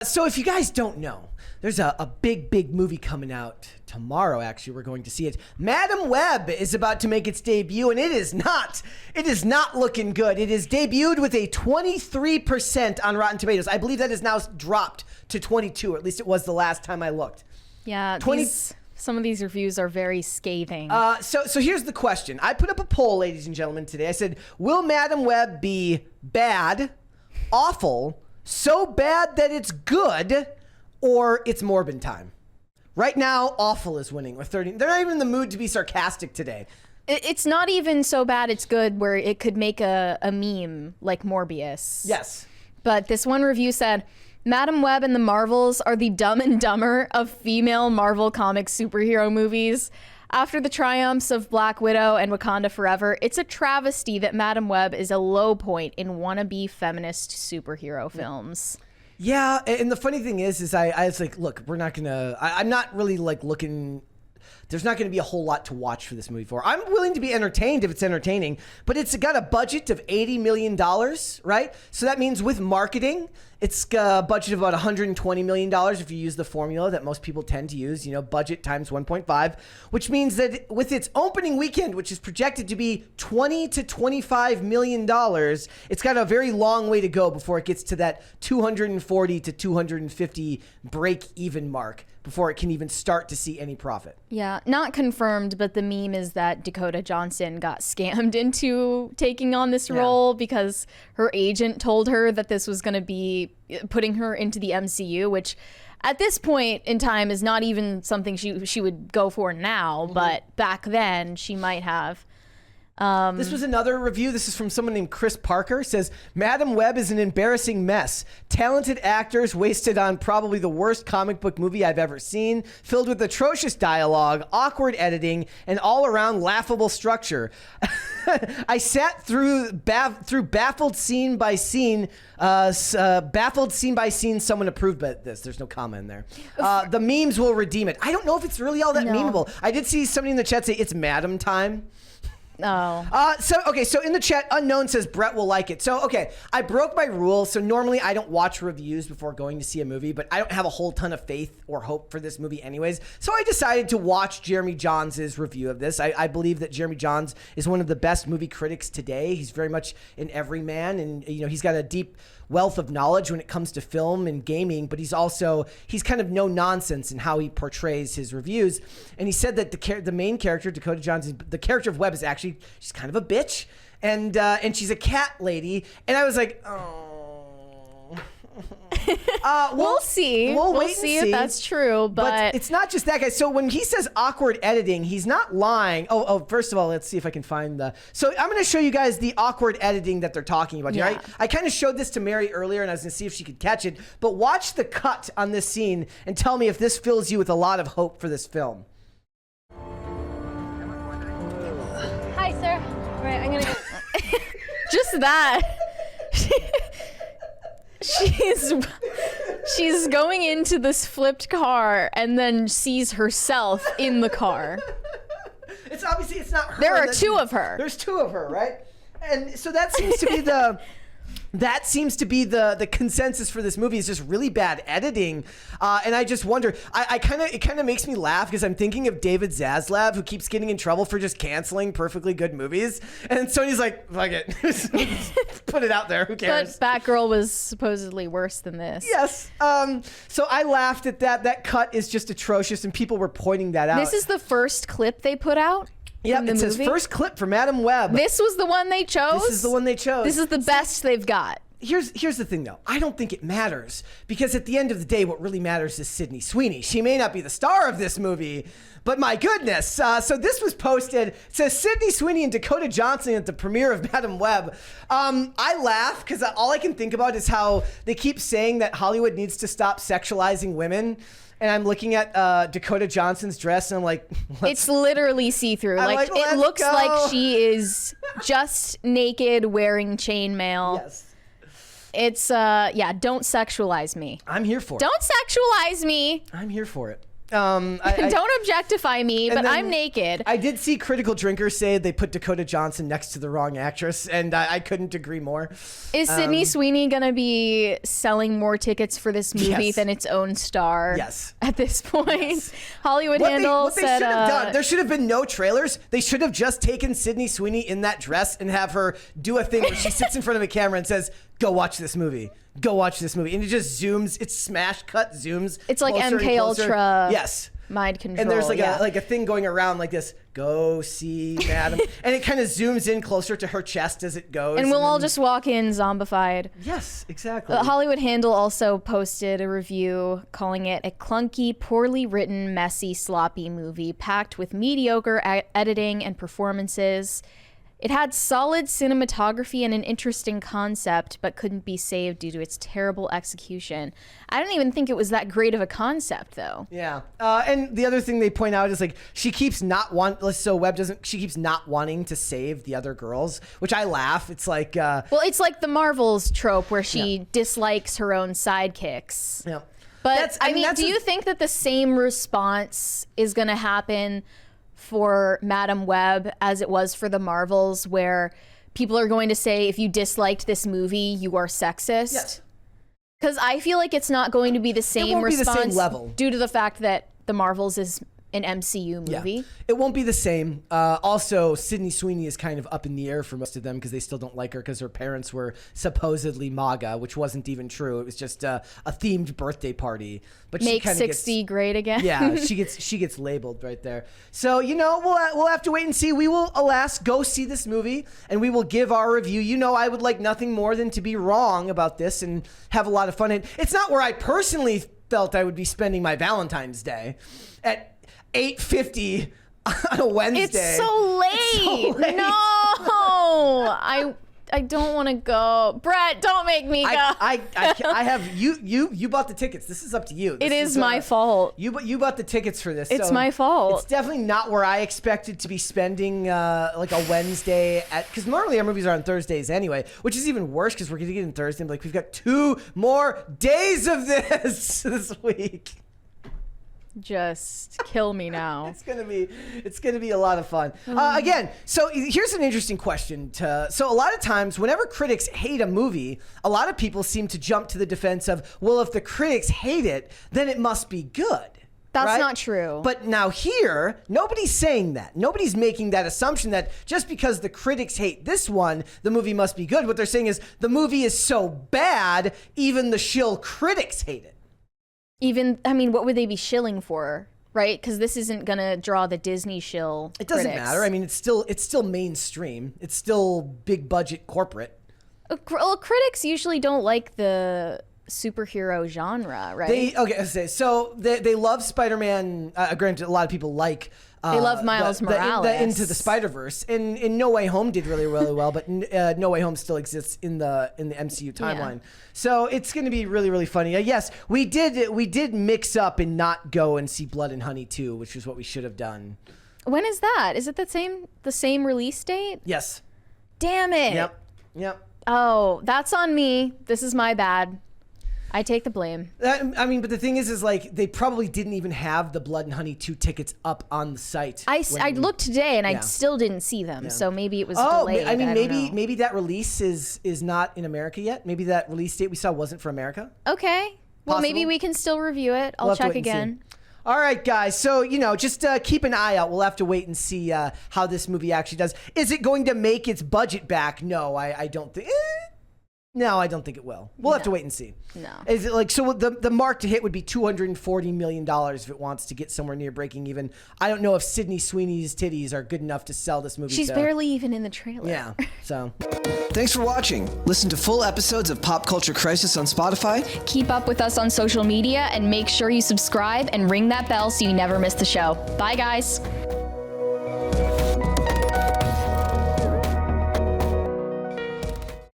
So if you guys don't know, there's a big movie coming out tomorrow. Actually, we're going to see it. Madam Web is about to make its debut, and it is not looking good. It is debuted with a 23% on Rotten Tomatoes. I believe that has now dropped to 22, or at least it was the last time I looked. Yeah, some of these reviews are very scathing. So here's the question. I put up a poll, ladies and gentlemen, today. I said, will Madam Web be bad, awful, so bad that it's good, or it's Morbin time? Right now, awful is winning with 30. They're not even in the mood to be sarcastic today. It's not even so bad it's good where it could make a meme like Morbius. Yes. But this one review said, Madam Web and the Marvels are the Dumb and Dumber of female Marvel Comics superhero movies. After the triumphs of Black Widow and Wakanda Forever, it's a travesty that Madam Web is a low point in wannabe feminist superhero films. Yeah, and the funny thing is I was like, look, we're not gonna. I'm not really like looking. There's not going to be a whole lot to watch for this movie for. I'm willing to be entertained if it's entertaining, but it's got a budget of $80 million, right? So that means with marketing, it's a budget of about $120 million if you use the formula that most people tend to use, budget times 1.5, which means that with its opening weekend, which is projected to be $20 to $25 million, it's got a very long way to go before it gets to that 240 to 250 break-even mark before it can even start to see any profit. Yeah, not confirmed, but the meme is that Dakota Johnson got scammed into taking on this role because her agent told her that this was going to be putting her into the MCU, which at this point in time is not even something she would go for now, but back then she might have. This was another review. This is from someone named Chris Parker. It says, Madam Web is an embarrassing mess. Talented actors wasted on probably the worst comic book movie I've ever seen, filled with atrocious dialogue, awkward editing, and all-around laughable structure. I sat through baffled scene by scene. Someone approved this. There's no comma in there. The memes will redeem it. I don't know if it's really all that memeable. I did see somebody in the chat say it's Madam time. Oh. So in the chat, Unknown says Brett will like it. So, okay, I broke my rule. So normally I don't watch reviews before going to see a movie, but I don't have a whole ton of faith or hope for this movie anyways. So I decided to watch Jeremy Johns' review of this. I believe that Jeremy Johns is one of the best movie critics today. He's very much an everyman, and he's got a deep wealth of knowledge when it comes to film and gaming, but he's kind of no nonsense in how he portrays his reviews. And he said that the main character, Dakota Johnson, the character of Webb, is actually, she's kind of a bitch, and she's a cat lady. And I was like, oh. We'll see. We'll see if that's true, but it's not just that, guys. So when he says awkward editing, he's not lying. First of all, let's see if I can find so I'm going to show you guys the awkward editing that they're talking about here. Yeah. I kind of showed this to Mary earlier, and I was going to see if she could catch it, but watch the cut on this scene and tell me if this fills you with a lot of hope for this film. Hi, sir. All right, I'm going to go. Just that. She's going into this flipped car and then sees herself in the car. It's not her. There are two of her. There's two of her, right? And so that seems to be the consensus for this movie, is just really bad editing. And I just wonder, it kind of makes me laugh because I'm thinking of David Zaslav, who keeps getting in trouble for just canceling perfectly good movies. And Sony's like, fuck it. Put it out there. Who cares? But Batgirl was supposedly worse than this. Yes. So I laughed at that. That cut is just atrocious, and people were pointing that out. This is the first clip they put out? Yep, it says first clip for Madam Web. This was the one they chose? This is the one they chose. This is the best they've got. Here's the thing, though. I don't think it matters, because at the end of the day, what really matters is Sydney Sweeney. She may not be the star of this movie, but my goodness. So this was posted. It says Sydney Sweeney and Dakota Johnson at the premiere of Madam Web. I laugh because all I can think about is how they keep saying that Hollywood needs to stop sexualizing women. And I'm looking at Dakota Johnson's dress, and I'm like, it's literally see-through. Like it looks like she is just naked wearing chainmail. Yes. It's don't sexualize me. I'm here for it. Don't sexualize me. I'm here for it. Don't objectify me, but I'm naked. I did see Critical Drinkers say they put Dakota Johnson next to the wrong actress, and I couldn't agree more. Is Sydney Sweeney going to be selling more tickets for this movie than its own star? Yes. At this point, Yes. Hollywood Handle said, said, should have done, there should have been no trailers. They should have just taken Sydney Sweeney in that dress and have her do a thing where she sits in front of a camera and says, "Go watch this movie. Go watch this movie." And it just zooms. It's smash cut zooms. It's like closer MK Ultra. Yes. Mind control. And there's like a thing going around like this. Go see Madam. And it kind of zooms in closer to her chest as it goes. And we'll all just walk in zombified. Yes, exactly. The Hollywood Handle also posted a review calling it a clunky, poorly written, messy, sloppy movie packed with mediocre editing and performances. It had solid cinematography and an interesting concept, but couldn't be saved due to its terrible execution. I don't even think it was that great of a concept, though. Yeah. And the other thing they point out is like she keeps not she keeps not wanting to save the other girls, which I laugh. It's like well, it's like the Marvels trope where she dislikes her own sidekicks. Yeah. But I mean, do you think that the same response is going to happen for Madam Web as it was for the Marvels, where people are going to say, if you disliked this movie, you are sexist? Yes. Because I feel like it's not going to be the same response be the same level. due to the fact that the Marvels is an MCU movie. Yeah. It won't be the same. Also, Sydney Sweeney is kind of up in the air for most of them because they still don't like her because her parents were supposedly MAGA, which wasn't even true. It was just a themed birthday party. But Make 60 great again. Yeah, she gets labeled right there. So, we'll have to wait and see. We will, alas, go see this movie, and we will give our review. I would like nothing more than to be wrong about this and have a lot of fun. It's not where I personally felt I would be spending my Valentine's Day at 8:50 on a Wednesday. It's so late. No, I don't want to go. Brett, don't make me go. I have you bought the tickets. This is up to you. It is my fault. You bought the tickets for this. It's so my fault. It's definitely not where I expected to be spending like a Wednesday because normally our movies are on Thursdays anyway, which is even worse because we're gonna get in Thursday. And we've got 2 more days of this week. Just kill me now. It's gonna be a lot of fun. Again, so here's an interesting question. So a lot of times, whenever critics hate a movie, a lot of people seem to jump to the defense of, well, if the critics hate it, then it must be good. That's right? not true. But now here, nobody's saying that. Nobody's making that assumption that just because the critics hate this one, the movie must be good. What they're saying is the movie is so bad, even the shill critics hate it. What would they be shilling for, right? Because this isn't gonna draw the Disney shill. It doesn't matter. I mean, it's still mainstream. It's still big budget corporate. Well, critics usually don't like the superhero genre, right? They love Spider-Man. Granted, a lot of people like. They love Miles Morales. The Into the Spider-Verse. And No Way Home did really, really well, but No Way Home still exists in the MCU timeline. Yeah. So it's going to be really, really funny. Yes, we did mix up and not go and see Blood and Honey 2, which is what we should have done. When is that? Is it the same release date? Yes. Damn it. Yep. Oh, that's on me. This is my bad. I take the blame. But the thing is like they probably didn't even have the Blood and Honey 2 tickets up on the site. I looked today and I still didn't see them. So maybe it was delayed. Maybe that release is not in America yet. Maybe that release date we saw wasn't for America. Okay. Well, Possible. Maybe we can still review it. I'll check again. All right, guys. So, just keep an eye out. We'll have to wait and see how this movie actually does. Is it going to make its budget back? No, I don't think. No, I don't think it will. We'll have to wait and see. No. Is it like so? The mark to hit would be $240 million if it wants to get somewhere near breaking even. I don't know if Sydney Sweeney's titties are good enough to sell this movie. She's barely even in the trailer. Yeah. So, thanks for watching. Listen to full episodes of Pop Culture Crisis on Spotify. Keep up with us on social media and make sure you subscribe and ring that bell so you never miss the show. Bye, guys.